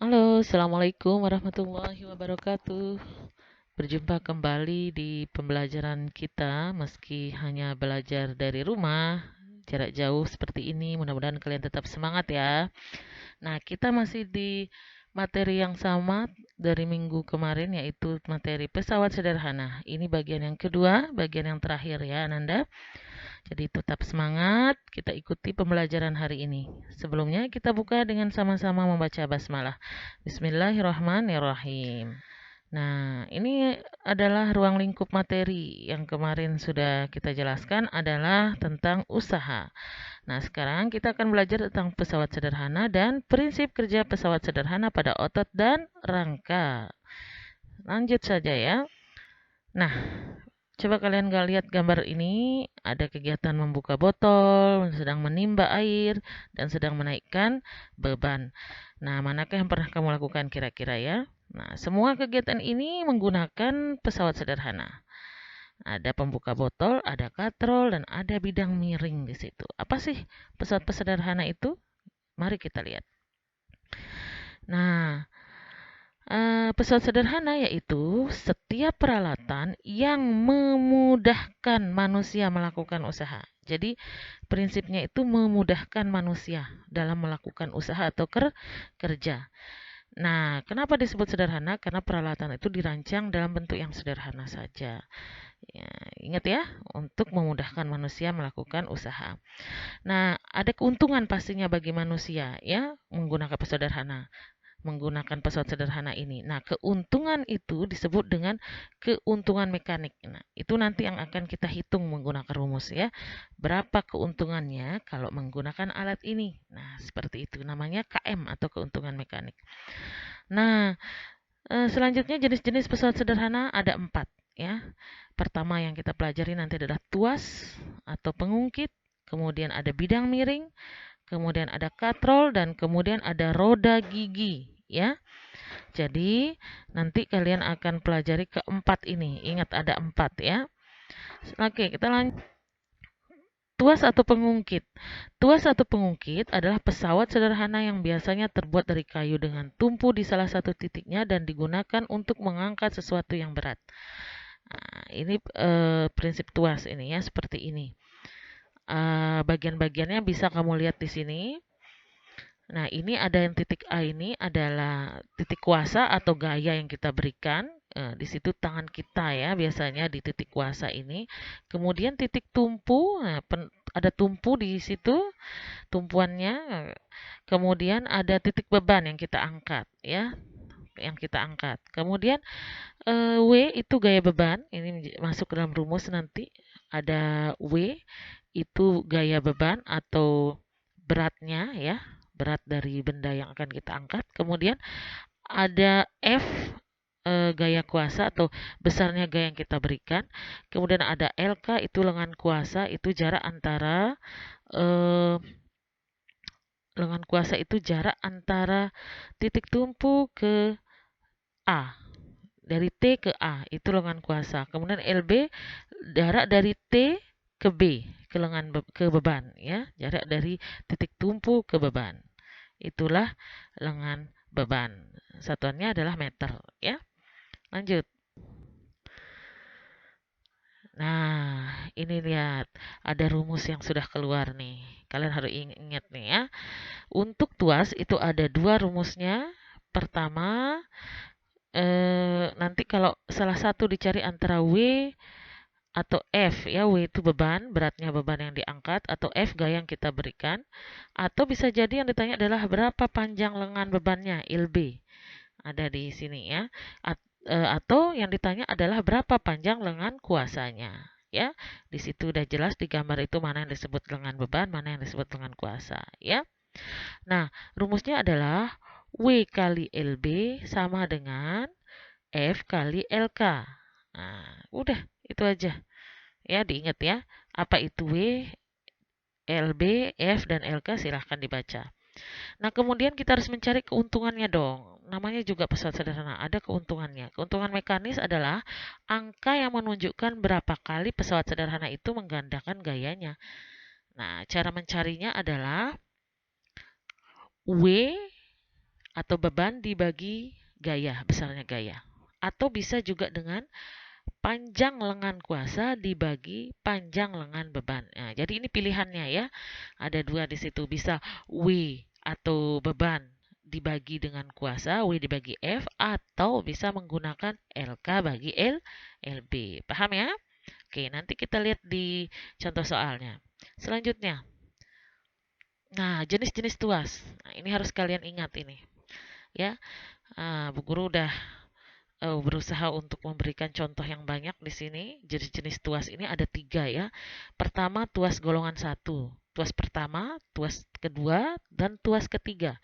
Halo, Assalamualaikum warahmatullahi wabarakatuh. Berjumpa kembali di pembelajaran kita, meski hanya belajar dari rumah, jarak jauh seperti ini. Mudah-mudahan kalian tetap semangat ya. Nah, kita masih di materi yang sama dari minggu kemarin, yaitu materi pesawat sederhana. Ini bagian yang kedua, bagian yang terakhir ya, Ananda. Jadi tetap semangat, kita ikuti pembelajaran hari ini. Sebelumnya kita buka dengan sama-sama membaca basmalah. Bismillahirrahmanirrahim. Nah, ini adalah ruang lingkup materi yang kemarin sudah kita jelaskan adalah tentang usaha. Nah, sekarang kita akan belajar tentang pesawat sederhana dan prinsip kerja pesawat sederhana pada otot dan rangka. Lanjut saja ya. Nah, coba kalian gak lihat gambar ini, ada kegiatan membuka botol, sedang menimba air, dan sedang menaikkan beban. Nah, manakah yang pernah kamu lakukan kira-kira ya? Nah, semua kegiatan ini menggunakan pesawat sederhana. Ada pembuka botol, ada katrol, dan ada bidang miring di situ. Apa sih pesawat sederhana itu? Mari kita lihat. Nah, pesawat sederhana yaitu setiap peralatan yang memudahkan manusia melakukan usaha. Jadi prinsipnya itu memudahkan manusia dalam melakukan usaha atau kerja. Nah, kenapa disebut sederhana? Karena peralatan itu dirancang dalam bentuk yang sederhana saja. Ya, ingat ya, untuk memudahkan manusia melakukan usaha. Nah, ada keuntungan pastinya bagi manusia ya menggunakan pesawat sederhana, menggunakan pesawat sederhana ini. Nah, keuntungan itu disebut dengan keuntungan mekanik. Nah, itu nanti yang akan kita hitung menggunakan rumus ya. Berapa keuntungannya kalau menggunakan alat ini? Nah, seperti itu namanya KM atau keuntungan mekanik. Nah, selanjutnya jenis-jenis pesawat sederhana ada 4 ya. Pertama yang kita pelajari nanti adalah tuas atau pengungkit, kemudian ada bidang miring, kemudian ada katrol, dan kemudian ada roda gigi ya. Jadi nanti kalian akan pelajari keempat ini. Ingat ada 4 ya. Oke, kita lanjut. Tuas atau pengungkit. Tuas atau pengungkit adalah pesawat sederhana yang biasanya terbuat dari kayu dengan tumpu di salah satu titiknya dan digunakan untuk mengangkat sesuatu yang berat. Nah, ini prinsip tuas ini ya, seperti ini. Bagian-bagiannya bisa kamu lihat di sini. Nah, ini ada yang titik A ini adalah titik kuasa atau gaya yang kita berikan. Di situ tangan kita ya, biasanya di titik kuasa ini. Kemudian titik tumpu, nah, ada tumpu di situ, tumpuannya. Kemudian ada titik beban yang kita angkat ya, yang kita angkat. Kemudian W itu gaya beban, ini masuk ke dalam rumus nanti. Ada W itu gaya beban atau beratnya ya, berat dari benda yang akan kita angkat. Kemudian ada F, gaya kuasa atau besarnya gaya yang kita berikan. Kemudian ada LK itu lengan kuasa, itu jarak antara eh, lengan kuasa itu jarak antara titik tumpu ke A. Dari T ke A itu lengan kuasa. Kemudian LB jarak dari T ke B, ke ke beban ya, jarak dari titik tumpu ke beban. Itulah lengan beban. Satuannya adalah meter ya. Lanjut. Nah, ini lihat ada rumus yang sudah keluar nih. Kalian harus ingat nih ya. Untuk tuas itu ada dua rumusnya. Pertama, nanti kalau salah satu dicari antara W atau F ya, W itu beban, beratnya beban yang diangkat, atau F gaya yang kita berikan, atau bisa jadi yang ditanya adalah berapa panjang lengan bebannya, LB. Ada di sini ya. Atau yang ditanya adalah berapa panjang lengan kuasanya. Ya, di situ udah jelas di gambar itu mana yang disebut lengan beban, mana yang disebut lengan kuasa. Ya, nah rumusnya adalah W kali LB sama dengan F kali LK. Nah, udah itu aja. Ya, diingat ya. Apa itu W, LB, F, dan LK silahkan dibaca. Nah, kemudian kita harus mencari keuntungannya dong. Namanya juga pesawat sederhana, ada keuntungannya. Keuntungan mekanis adalah angka yang menunjukkan berapa kali pesawat sederhana itu menggandakan gayanya. Nah, cara mencarinya adalah W atau beban dibagi gaya, besarnya gaya. Atau bisa juga dengan panjang lengan kuasa dibagi panjang lengan beban. Nah, jadi ini pilihannya ya. Ada dua di situ, bisa W atau beban dibagi dengan kuasa, W dibagi F, atau bisa menggunakan LK bagi LB. Paham ya? Oke, nanti kita lihat di contoh soalnya. Selanjutnya, nah jenis-jenis tuas. Nah, ini harus kalian ingat ini. Ya, Bu Guru udah berusaha untuk memberikan contoh yang banyak di sini. Jenis-jenis tuas ini ada 3 ya. Pertama, tuas golongan 1. Tuas pertama, tuas kedua, dan tuas ketiga.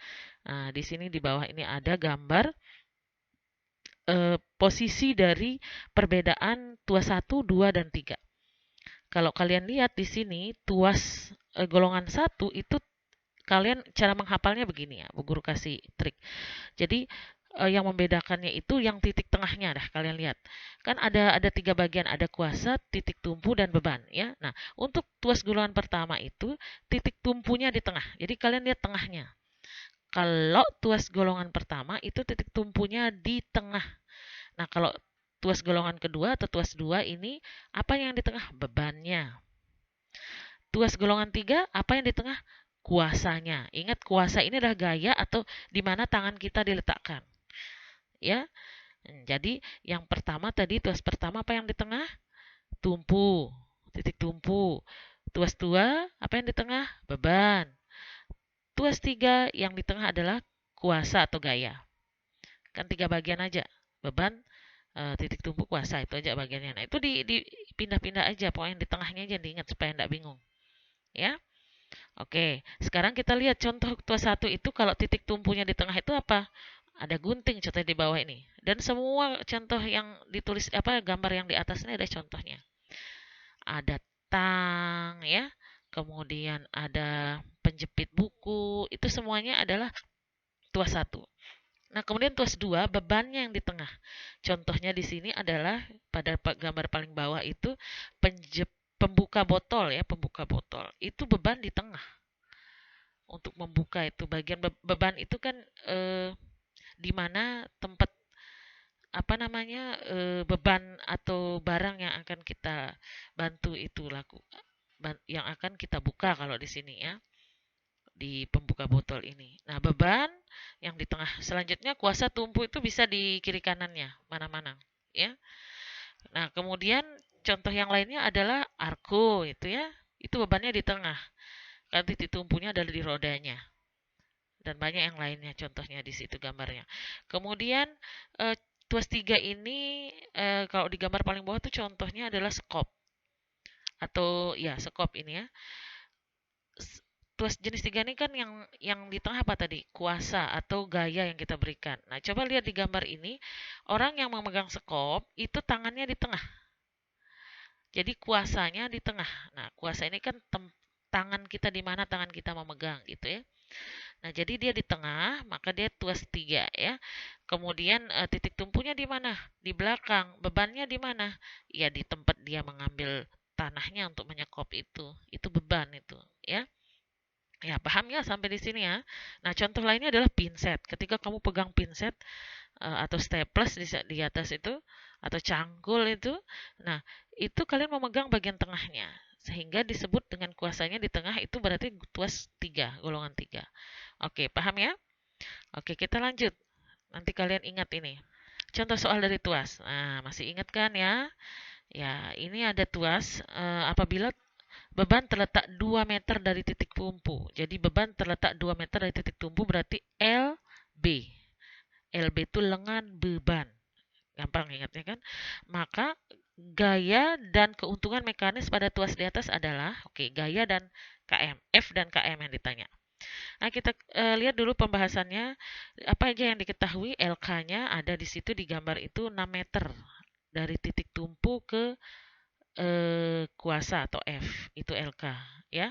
Nah, di sini di bawah ini ada gambar posisi dari perbedaan tuas 1, 2, dan 3. Kalau kalian lihat di sini, tuas golongan 1 itu kalian cara menghafalnya begini ya, Bu Guru kasih trik. Jadi yang membedakannya itu yang titik tengahnya dah kalian lihat. Kan ada 3 bagian, ada kuasa, titik tumpu dan beban ya. Nah, untuk tuas golongan pertama itu titik tumpunya di tengah. Jadi kalian lihat tengahnya. Kalau tuas golongan pertama itu titik tumpunya di tengah. Nah, kalau tuas golongan kedua atau tuas 2 ini apa yang di tengah? Bebannya. Tuas golongan 3 apa yang di tengah? Kuasanya. Ingat kuasa ini adalah gaya atau di mana tangan kita diletakkan. Ya. Jadi yang pertama tadi tuas pertama apa yang di tengah? Tumpu, titik tumpu. Tuas 2 apa yang di tengah? Beban. Tuas 3 yang di tengah adalah kuasa atau gaya. Kan 3 bagian aja. Beban, titik tumpu, kuasa, itu aja bagiannya. Nah, itu dipindah-pindah aja, pokoknya di tengahnya aja diingat supaya tidak bingung. Ya. Oke, sekarang kita lihat contoh tuas 1 itu kalau titik tumpunya di tengah itu apa? Ada gunting contohnya di bawah ini. Dan semua contoh yang ditulis apa gambar yang di atas ini ada contohnya. Ada tang ya. Kemudian ada penjepit buku, itu semuanya adalah tuas 1. Nah, kemudian tuas 2 bebannya yang di tengah. Contohnya di sini adalah pada gambar paling bawah itu pembuka botol ya, pembuka botol. Itu beban di tengah. Untuk membuka itu bagian beban itu kan di mana tempat apa namanya beban atau barang yang akan kita bantu itu yang akan kita buka kalau di sini ya di pembuka botol ini. Nah, beban yang di tengah. Selanjutnya kuasa tumpu itu bisa di kiri kanannya, mana-mana ya. Nah, kemudian contoh yang lainnya adalah arko itu ya. Itu bebannya di tengah. Kan titik tumpunya adalah di rodanya. Dan banyak yang lainnya contohnya di situ gambarnya. Kemudian tuas 3 ini kalau di gambar paling bawah itu contohnya adalah skop atau ya skop ini ya. Tuas jenis 3 ini kan yang di tengah apa tadi? Kuasa atau gaya yang kita berikan. Nah, coba lihat di gambar ini, orang yang memegang skop itu tangannya di tengah. Jadi kuasanya di tengah. Nah, kuasa ini kan tangan kita di mana tangan kita memegang gitu ya. Nah, jadi dia di tengah, maka dia tuas 3 ya. Kemudian titik tumpunya di mana? Di belakang. Bebannya di mana? Ya di tempat dia mengambil tanahnya untuk menyekop itu. Itu beban itu, ya. Ya, paham ya sampai di sini ya. Nah, contoh lainnya adalah pinset. Ketika kamu pegang pinset atau staples di atas itu atau cangkul itu, nah, itu kalian memegang bagian tengahnya. Sehingga disebut dengan kuasanya di tengah itu berarti tuas 3, golongan 3. Oke, paham ya? Oke, kita lanjut. Nanti kalian ingat ini. Contoh soal dari tuas. Nah, masih ingat kan ya? Ya, ini ada tuas apabila beban terletak 2 meter dari titik tumpu. Jadi beban terletak 2 meter dari titik tumpu berarti LB. LB itu lengan beban. Gampang ingatnya kan? Maka gaya dan keuntungan mekanis pada tuas di atas adalah gaya dan KM, F dan KM yang ditanya. Nah, kita lihat dulu pembahasannya. Apa aja yang diketahui? LK-nya ada di situ di gambar itu 6 meter dari titik tumpu ke kuasa atau F. Itu LK ya.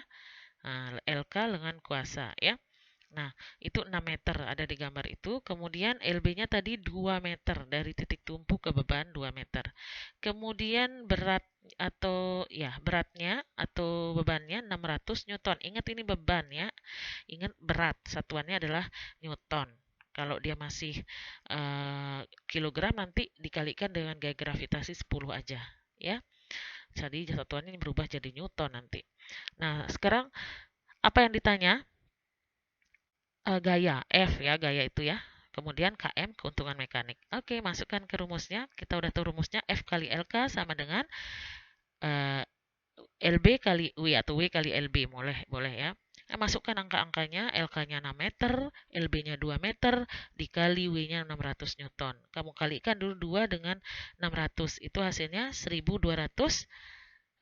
Nah, LK lengan kuasa ya. Nah, itu 6 meter ada di gambar itu. Kemudian LB-nya tadi 2 meter dari titik tumpu ke beban 2 meter. Kemudian beratnya atau bebannya 600 Newton. Ingat ini beban ya. Ingat berat, satuannya adalah Newton. Kalau dia masih kilogram, nanti dikalikan dengan gaya gravitasi 10 aja, ya. Jadi satuannya berubah jadi Newton nanti. Nah, sekarang apa yang ditanya? Gaya F ya, gaya itu ya. Kemudian KM, keuntungan mekanik. Oke, masukkan ke rumusnya. Kita udah tahu rumusnya, F kali LK sama dengan eh, LB kali W atau W kali LB. Boleh ya. Nah, masukkan angka-angkanya, LK-nya 6 meter, LB-nya 2 meter, dikali W-nya 600 Newton. Kamu kalikan dulu 2 dengan 600. Itu hasilnya 1200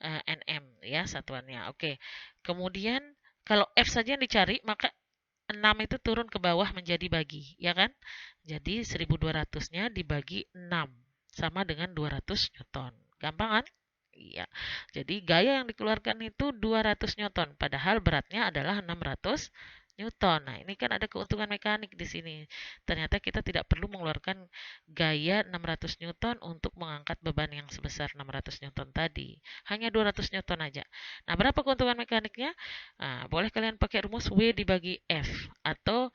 Nm ya satuannya. Oke. Kemudian kalau F saja yang dicari, maka 6 itu turun ke bawah menjadi bagi, ya kan? Jadi 1200-nya dibagi 6 sama dengan 200 Newton. Gampang kan? Iya. Jadi gaya yang dikeluarkan itu 200 Newton, padahal beratnya adalah 600 Newton. Nah, ini kan ada keuntungan mekanik di sini. Ternyata kita tidak perlu mengeluarkan gaya 600 Newton untuk mengangkat beban yang sebesar 600 Newton tadi. Hanya 200 Newton aja. Nah, berapa keuntungan mekaniknya? Nah, boleh kalian pakai rumus W dibagi F atau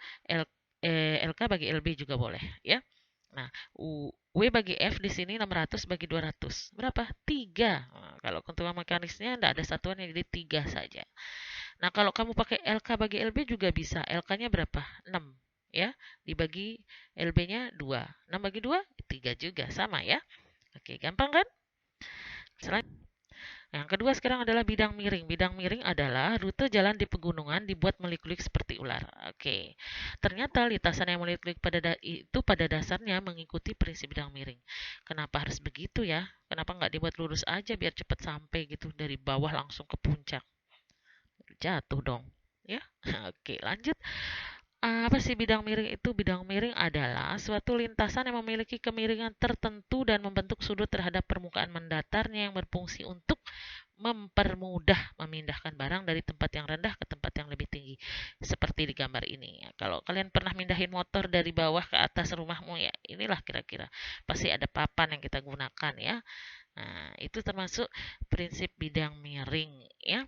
LK bagi LB juga boleh, ya. Nah, W bagi F di sini 600 bagi 200. Berapa? 3. Nah, kalau keuntungan mekanisnya tidak ada satuannya, jadi 3 saja. Nah, kalau kamu pakai LK bagi LB juga bisa. LK-nya berapa? 6. Ya, dibagi LB-nya 2. 6 bagi 2, 3 juga. Sama ya. Oke, gampang kan? Yang kedua sekarang adalah bidang miring. Bidang miring adalah rute jalan di pegunungan dibuat melikulik seperti ular. Oke. Ternyata lintasan yang melikulik itu pada dasarnya mengikuti prinsip bidang miring. Kenapa harus begitu ya? Kenapa nggak dibuat lurus aja biar cepat sampai gitu dari bawah langsung ke puncak? Jatuh dong. Ya. Oke, lanjut. Apa sih bidang miring itu? Bidang miring adalah suatu lintasan yang memiliki kemiringan tertentu dan membentuk sudut terhadap permukaan mendatarnya yang berfungsi untuk mempermudah memindahkan barang dari tempat yang rendah ke tempat yang lebih tinggi. Seperti di gambar ini. Kalau kalian pernah mindahin motor dari bawah ke atas rumahmu, ya inilah kira-kira. Pasti ada papan yang kita gunakan ya. Nah, itu termasuk prinsip bidang miring ya.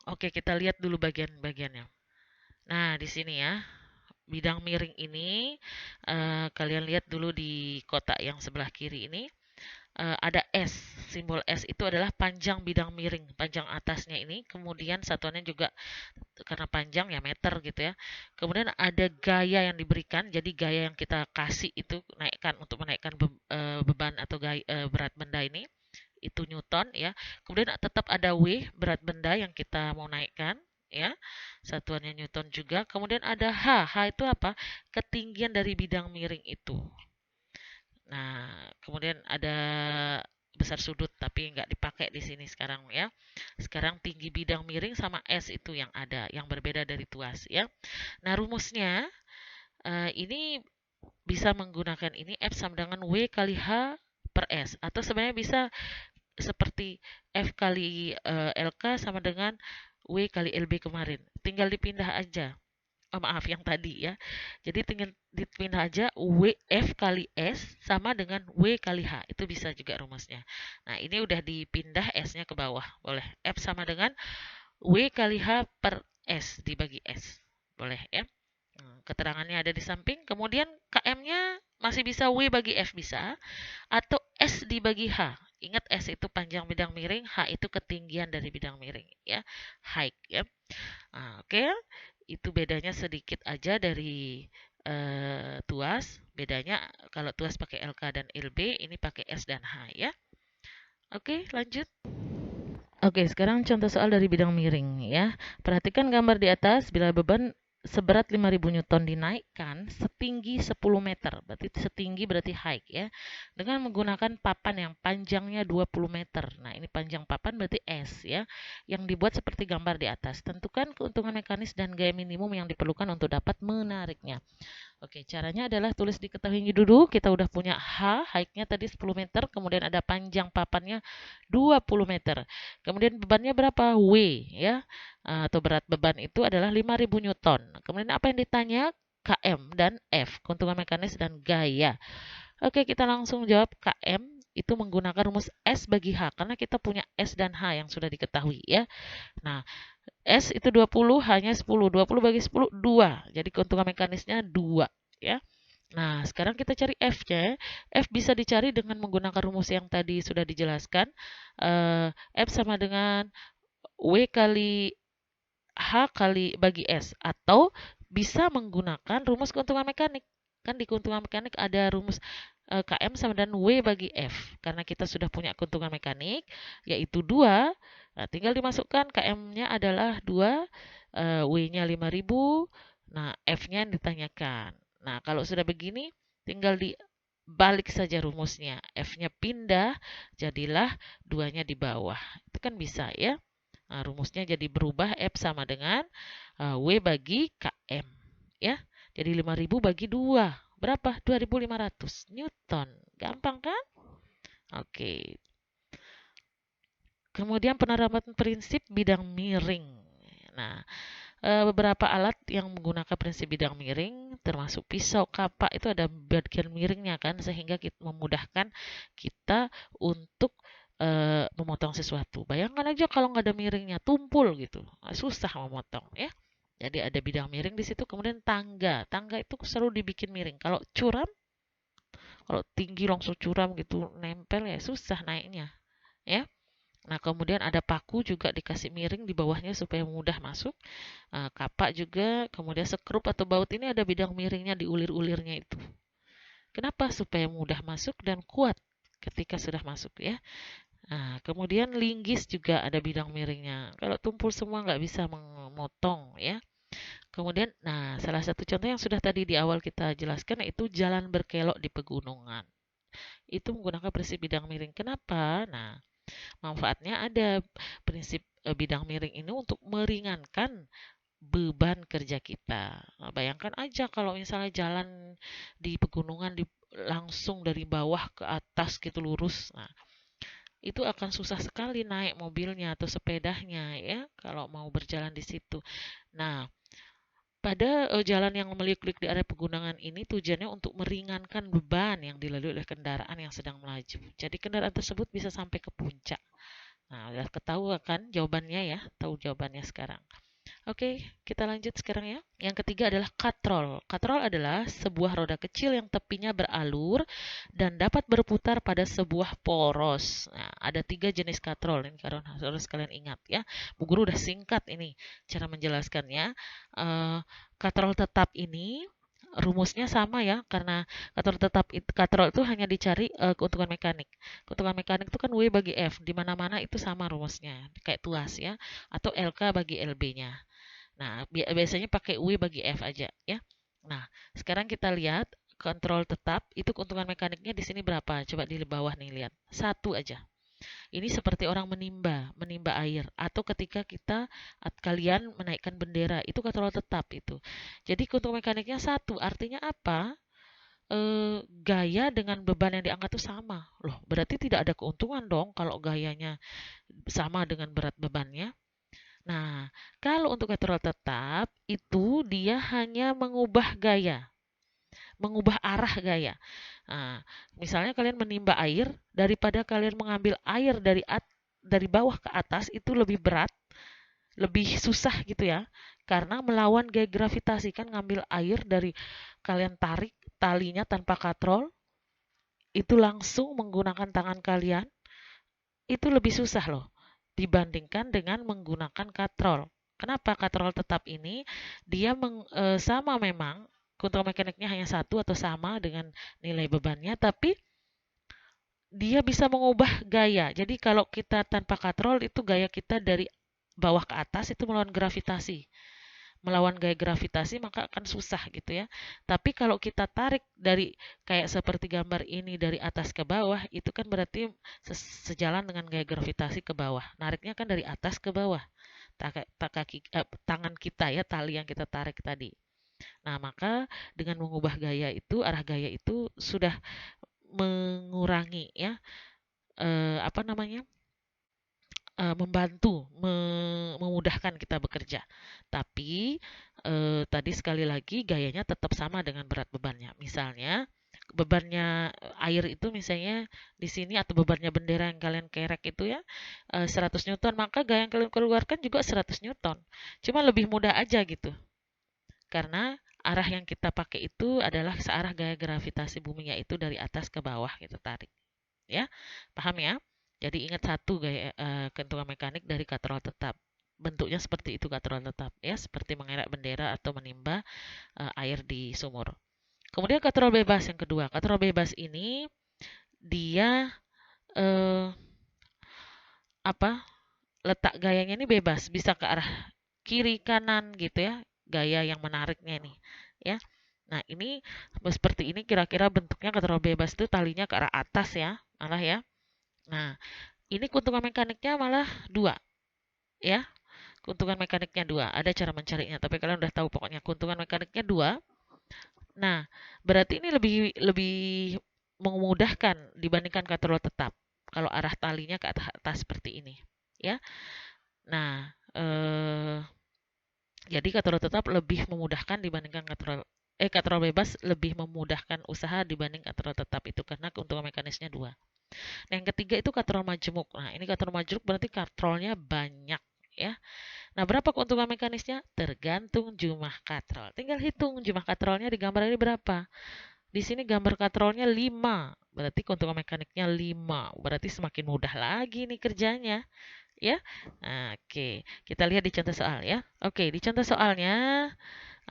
Oke, kita lihat dulu bagian-bagiannya. Nah, di sini ya, bidang miring ini kalian lihat dulu di kotak yang sebelah kiri ini ada S. Simbol S itu adalah panjang bidang miring, panjang atasnya ini. Kemudian satuannya juga karena panjang ya meter gitu ya. Kemudian ada gaya yang diberikan. Jadi gaya yang kita kasih itu naikkan untuk menaikkan beban atau berat benda ini itu Newton ya. Kemudian tetap ada W berat benda yang kita mau naikkan ya. Satuannya Newton juga. Kemudian ada H. H itu apa? Ketinggian dari bidang miring itu. Nah, kemudian ada besar sudut tapi nggak dipakai di sini sekarang ya. Sekarang tinggi bidang miring sama S itu yang ada, yang berbeda dari tuas ya. Nah, rumusnya ini bisa menggunakan ini F sama dengan W kali H per S atau sebenarnya bisa seperti F kali LK sama dengan W kali LB kemarin. Tinggal dipindah aja. Oh, maaf yang tadi ya. Jadi tinggal dipindah aja W F kali S sama dengan W kali H. Itu bisa juga rumusnya. Nah, ini udah dipindah S-nya ke bawah. Boleh. F sama dengan W kali H per S dibagi S. Boleh ya. Keterangannya ada di samping. Kemudian KM-nya masih bisa W bagi F bisa. Atau S dibagi H. Ingat S itu panjang bidang miring, H itu ketinggian dari bidang miring ya. Height ya. Nah, oke. Itu bedanya sedikit aja dari tuas. Bedanya kalau tuas pakai LK dan LB, ini pakai S dan H ya. Oke, lanjut. Oke, sekarang contoh soal dari bidang miring ya. Perhatikan gambar di atas, bila beban seberat 5000 Newton dinaikkan setinggi 10 meter. Berarti setinggi berarti height ya. Dengan menggunakan papan yang panjangnya 20 meter. Nah, ini panjang papan berarti S ya. Yang dibuat seperti gambar di atas. Tentukan keuntungan mekanis dan gaya minimum yang diperlukan untuk dapat menariknya. Oke, caranya adalah tulis diketahui dulu. Kita udah punya H, height-nya tadi 10 meter. Kemudian ada panjang papannya 20 meter. Kemudian bebannya berapa? W ya. Atau berat beban itu adalah 5000 Newton. Kemudian apa yang ditanya? KM dan F, keuntungan mekanis dan gaya. Oke, kita langsung jawab KM itu menggunakan rumus S bagi H karena kita punya S dan H yang sudah diketahui ya. Nah, S itu 20, H-nya 10. 20 bagi 10, 2. Jadi keuntungan mekanisnya 2. ya. Nah, sekarang kita cari F-nya. F bisa dicari dengan menggunakan rumus yang tadi sudah dijelaskan. F sama dengan W kali H kali bagi S. Atau bisa menggunakan rumus keuntungan mekanik. Kan di keuntungan mekanik ada rumus Km sama dengan W bagi F. Karena kita sudah punya keuntungan mekanik, yaitu 2. Nah, tinggal dimasukkan Km-nya adalah 2, W-nya 5.000. Nah, F-nya ditanyakan. Nah, kalau sudah begini, tinggal dibalik saja rumusnya. F-nya pindah, jadilah 2-nya di bawah. Itu kan bisa ya. Nah, rumusnya jadi berubah F sama dengan W bagi Km. Ya, jadi 5.000 bagi 2. Berapa? 2.500 Newton. Gampang kan? Oke. Kemudian penerapan prinsip bidang miring. Nah, beberapa alat yang menggunakan prinsip bidang miring, termasuk pisau, kapak, itu ada bagian miringnya kan, sehingga kita memudahkan kita untuk memotong sesuatu. Bayangkan aja kalau nggak ada miringnya, tumpul gitu, susah memotong ya. Jadi ada bidang miring di situ. Kemudian tangga, tangga itu selalu dibikin miring. Kalau curam, kalau tinggi langsung curam gitu, nempel ya susah naiknya ya. Nah, kemudian ada paku juga dikasih miring di bawahnya supaya mudah masuk. Kapak juga, kemudian sekrup atau baut ini ada bidang miringnya di ulir-ulirnya itu. Kenapa? Supaya mudah masuk dan kuat ketika sudah masuk ya. Nah, kemudian linggis juga ada bidang miringnya. Kalau tumpul semua nggak bisa memotong ya. Kemudian, nah salah satu contoh yang sudah tadi di awal kita jelaskan yaitu jalan berkelok di pegunungan. Itu menggunakan prinsip bidang miring. Kenapa? Nah, manfaatnya ada prinsip bidang miring ini untuk meringankan beban kerja kita. Nah, bayangkan aja kalau misalnya jalan di pegunungan langsung dari bawah ke atas gitu lurus. Nah, itu akan susah sekali naik mobilnya atau sepedanya ya kalau mau berjalan di situ. Nah, pada jalan yang meliuk-liuk di area pegunungan ini tujuannya untuk meringankan beban yang dilalui oleh kendaraan yang sedang melaju. Jadi kendaraan tersebut bisa sampai ke puncak. Nah, udah ketahui kan jawabannya ya? Tahu jawabannya sekarang. Oke, kita lanjut sekarang ya. Yang ketiga adalah katrol. Katrol adalah sebuah roda kecil yang tepinya beralur dan dapat berputar pada sebuah poros. Nah, ada 3 jenis katrol. Ini harus kalian ingat ya. Bu Guru udah singkat ini cara menjelaskannya. Katrol tetap ini rumusnya sama ya, karena katrol itu hanya dicari keuntungan mekanik. Keuntungan mekanik itu kan W bagi F, di mana-mana itu sama rumusnya, kayak tuas ya, atau LK bagi LB-nya. Nah, biasanya pakai W bagi F aja ya. Nah, sekarang kita lihat kontrol tetap itu keuntungan mekaniknya di sini berapa? Coba di bawah nih lihat. 1 aja. Ini seperti orang menimba air atau ketika kalian menaikkan bendera, itu kontrol tetap itu. Jadi keuntungan mekaniknya 1, artinya apa? Gaya dengan beban yang diangkat itu sama. Loh, berarti tidak ada keuntungan dong kalau gayanya sama dengan berat bebannya. Nah, kalau untuk kontrol tetap, itu dia hanya mengubah gaya, mengubah arah gaya. Nah, misalnya kalian menimba air, daripada kalian mengambil air dari bawah ke atas, itu lebih berat, lebih susah gitu ya. Karena melawan gaya gravitasi, kan ngambil air dari kalian tarik talinya tanpa katrol, itu langsung menggunakan tangan kalian, itu lebih susah loh dibandingkan dengan menggunakan katrol. Kenapa katrol tetap ini dia sama memang keuntungan mekaniknya hanya 1 atau sama dengan nilai bebannya, tapi dia bisa mengubah gaya. Jadi kalau kita tanpa katrol itu gaya kita dari bawah ke atas itu melawan gravitasi. Melawan gaya gravitasi maka akan susah gitu ya. Tapi kalau kita tarik dari kayak seperti gambar ini dari atas ke bawah, itu kan berarti sejalan dengan gaya gravitasi ke bawah. Nariknya kan dari atas ke bawah. Tangan kita ya, tali yang kita tarik tadi. Nah, maka dengan mengubah gaya itu, arah gaya itu sudah mengurangi ya apa namanya? Membantu, memudahkan kita bekerja. Tapi tadi sekali lagi gayanya tetap sama dengan berat bebannya. Misalnya bebannya air itu misalnya di sini atau bebannya bendera yang kalian kerek itu ya 100 Newton, maka gaya yang kalian keluarkan juga 100 Newton. Cuma lebih mudah aja gitu. Karena arah yang kita pakai itu adalah searah gaya gravitasi bumi, yaitu dari atas ke bawah gitu tarik. Ya, paham ya? Jadi ingat satu gaya kentungan mekanik dari katrol tetap. Bentuknya seperti itu katrol tetap ya, seperti mengerek bendera atau menimba air di sumur. Kemudian katrol bebas yang kedua. Katrol bebas ini dia eh, apa? Letak gayanya ini bebas, bisa ke arah kiri kanan gitu ya. Gaya yang menariknya ini ya. Nah, ini seperti ini kira-kira bentuknya katrol bebas itu talinya ke arah atas ya, malah ya. Nah, ini keuntungan mekaniknya malah dua ya. Keuntungan mekaniknya dua. Ada cara mencarinya, tapi kalian udah tahu pokoknya keuntungan mekaniknya dua. Nah, berarti ini lebih lebih memudahkan dibandingkan katrol tetap. Kalau arah talinya ke atas seperti ini, ya. Nah, jadi katrol tetap lebih memudahkan dibandingkan katrol bebas lebih memudahkan usaha dibanding katrol tetap itu karena keuntungan mekanisnya dua. Nah, yang ketiga itu katrol majemuk. Nah, ini katrol majemuk berarti katrolnya banyak ya. Nah, berapa keuntungan mekanisnya? Tergantung jumlah katrol. Tinggal hitung jumlah katrolnya di gambar ini berapa. Di sini gambar katrolnya 5. Berarti keuntungan mekaniknya 5. Berarti semakin mudah lagi nih kerjanya. Ya. Nah, oke. Kita lihat di contoh soal ya. Oke, di contoh soalnya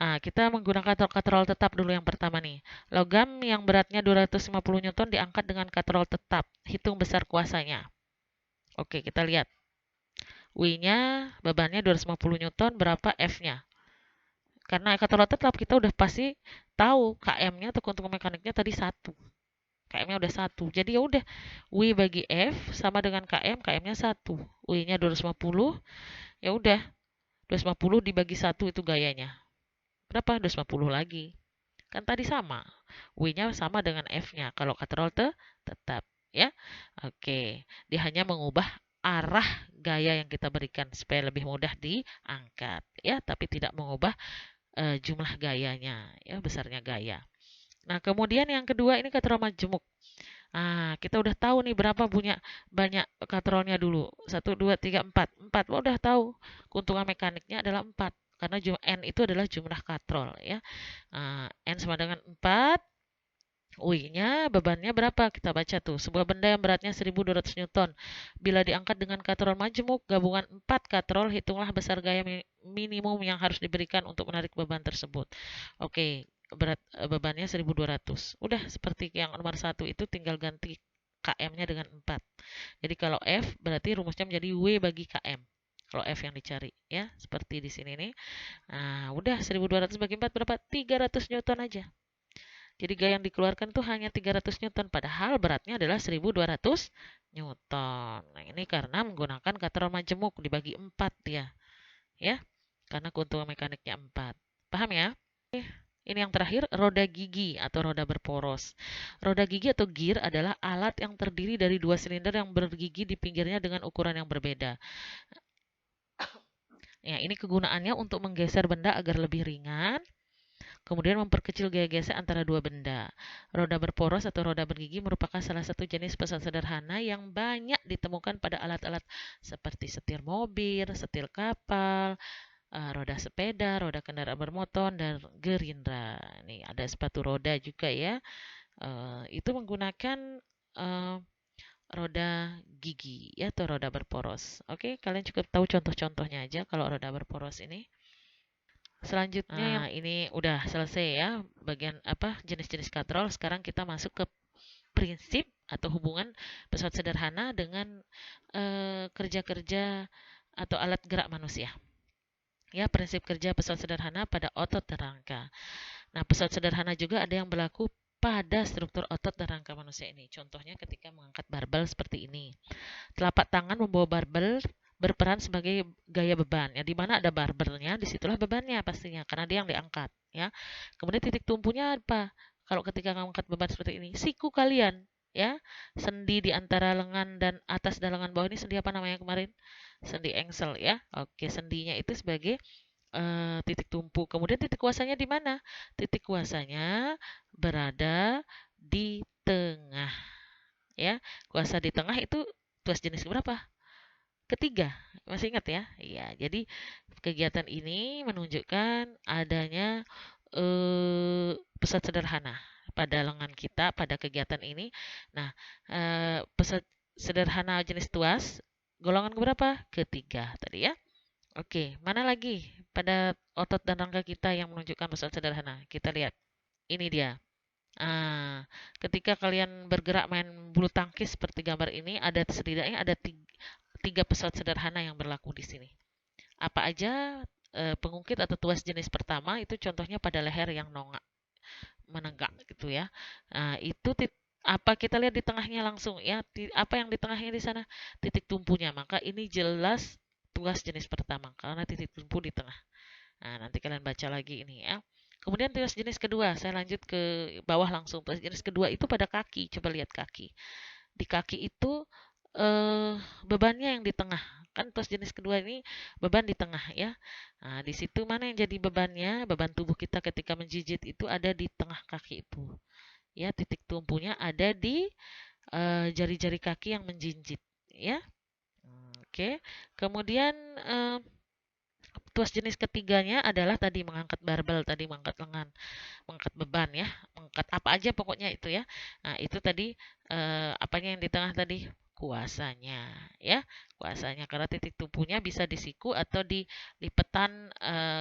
kita menggunakan katrol tetap dulu yang pertama nih. Logam yang beratnya 250 Newton diangkat dengan katrol tetap. Hitung besar kuasanya. Oke, kita lihat. W-nya bebannya 250 Newton, berapa F-nya? Karena katrol tetap kita udah pasti tahu km-nya atau keuntungan mekaniknya tadi 1. KM-nya udah 1. Jadi ya udah W bagi F sama dengan KM, KM-nya 1. W-nya 250. Ya udah 250 dibagi 1 itu gayanya. Berapa? 250 lagi. Kan tadi sama. W-nya sama dengan F-nya kalau katrol tetap ya. Oke, dia hanya mengubah arah gaya yang kita berikan supaya lebih mudah diangkat ya, tapi tidak mengubah jumlah gayanya ya, besarnya gaya. Nah, kemudian yang kedua ini katrol majemuk. Kita udah tahu nih berapa punya banyak katrolnya dulu. 1, 2, 3, 4. 4 udah tahu. Keuntungan mekaniknya adalah 4 karena N itu adalah jumlah katrol ya. N sama dengan 4. W-nya bebannya berapa? Kita baca tuh. Sebuah benda yang beratnya 1.200 Newton. Bila diangkat dengan katrol majemuk, gabungan 4 katrol, hitunglah besar gaya minimum yang harus diberikan untuk menarik beban tersebut. Oke, bebannya 1.200. Udah seperti yang nomor 1 itu tinggal ganti km-nya dengan 4. Jadi kalau F berarti rumusnya menjadi W bagi km. Kalau F yang dicari ya, seperti di sini nih. Udah 1.200 bagi 4 berapa? 300 Newton aja. Jadi gaya yang dikeluarkan tuh hanya 300 Newton, padahal beratnya adalah 1.200 Newton. Nah, ini karena menggunakan katrol majemuk dibagi 4 dia. Ya, karena keuntungan mekaniknya 4. Paham ya? Ini yang terakhir, roda gigi atau roda berporos. Roda gigi atau gear adalah alat yang terdiri dari 2 silinder yang bergigi di pinggirnya dengan ukuran yang berbeda. Ya, ini kegunaannya untuk menggeser benda agar lebih ringan, kemudian memperkecil gaya gesek antara dua benda. Roda berporos atau roda bergigi merupakan salah satu jenis pesawat sederhana yang banyak ditemukan pada alat-alat seperti setir mobil, setir kapal, roda sepeda, roda kendaraan bermotor, dan gerindra. Nih ada sepatu roda juga ya. Itu menggunakan roda gigi ya, atau roda berporos. Oke, kalian cukup tahu contoh-contohnya aja kalau roda berporos ini. Selanjutnya ini udah selesai ya bagian jenis-jenis katrol. Sekarang kita masuk ke prinsip atau hubungan pesawat sederhana dengan kerja-kerja atau alat gerak manusia. Ya, prinsip kerja pesawat sederhana pada otot dan rangka. Nah, pesawat sederhana juga ada yang berlaku pada struktur otot dan rangka manusia ini. Contohnya ketika mengangkat barbel seperti ini. Telapak tangan membawa barbel berperan sebagai gaya beban. Ya, di mana ada barbelnya, disitulah bebannya pastinya, karena dia yang diangkat. Ya, kemudian titik tumpunya apa? Kalau ketika mengangkat beban seperti ini, siku kalian, ya, sendi di antara lengan dan atas dan lengan bawah ini sendi apa namanya kemarin? Sendi engsel ya. Oke, sendinya itu sebagai titik tumpu. Kemudian titik kuasanya di mana? Titik kuasanya berada di tengah. Ya, kuasa di tengah itu tuas jenis berapa? Ketiga, masih ingat ya? Iya, jadi kegiatan ini menunjukkan adanya pusat sederhana pada lengan kita pada kegiatan ini. Nah, pusat sederhana jenis tuas golongan berapa? Ketiga tadi ya. Oke, mana lagi pada otot dan rangka kita yang menunjukkan pusat sederhana? Kita lihat. Ini dia. Ah, ketika kalian bergerak main bulu tangkis seperti gambar ini, ada setidaknya ada tiga pesawat sederhana yang berlaku di sini. Apa aja? Pengungkit atau tuas jenis pertama itu contohnya pada leher yang nongak, menenggak gitu ya. Nah, itu apa kita lihat di tengahnya langsung ya? Apa yang di tengahnya di sana? Titik tumpunya. Maka ini jelas tuas jenis pertama karena titik tumpu di tengah. Nah, nanti kalian baca lagi ini ya. Kemudian tuas jenis kedua, saya lanjut ke bawah langsung. Tuas jenis kedua itu pada kaki. Coba lihat kaki. Di kaki itu bebannya yang di tengah. Kan tuas jenis kedua ini beban di tengah ya. Nah, di situ mana yang jadi bebannya? Beban tubuh kita ketika menjijit itu ada di tengah kaki itu. Ya, titik tumpunya ada di jari-jari kaki yang menjinjit ya. Oke. Kemudian tuas jenis ketiganya adalah tadi mengangkat barbel, tadi mengangkat lengan, mengangkat beban ya, mengangkat apa aja pokoknya itu ya. Nah, itu tadi apanya yang di tengah tadi? Kuasanya ya, kuasanya karena titik tumpunya bisa di siku atau di lipetan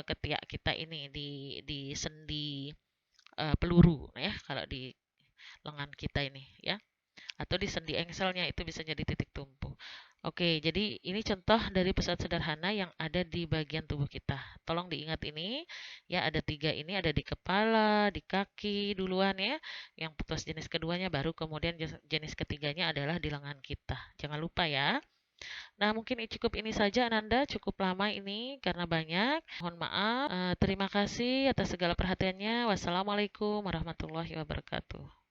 ketiak kita ini di sendi peluru ya kalau di lengan kita ini ya atau di sendi engselnya itu bisa jadi titik tumpu. Oke, jadi ini contoh dari pesawat sederhana yang ada di bagian tubuh kita. Tolong diingat ini, ya ada tiga ini, ada di kepala, di kaki duluan ya. Yang putus jenis keduanya baru kemudian jenis ketiganya adalah di lengan kita. Jangan lupa ya. Nah, mungkin cukup ini saja Ananda, cukup lama ini karena banyak. Mohon maaf. Terima kasih atas segala perhatiannya. Wassalamualaikum warahmatullahi wabarakatuh.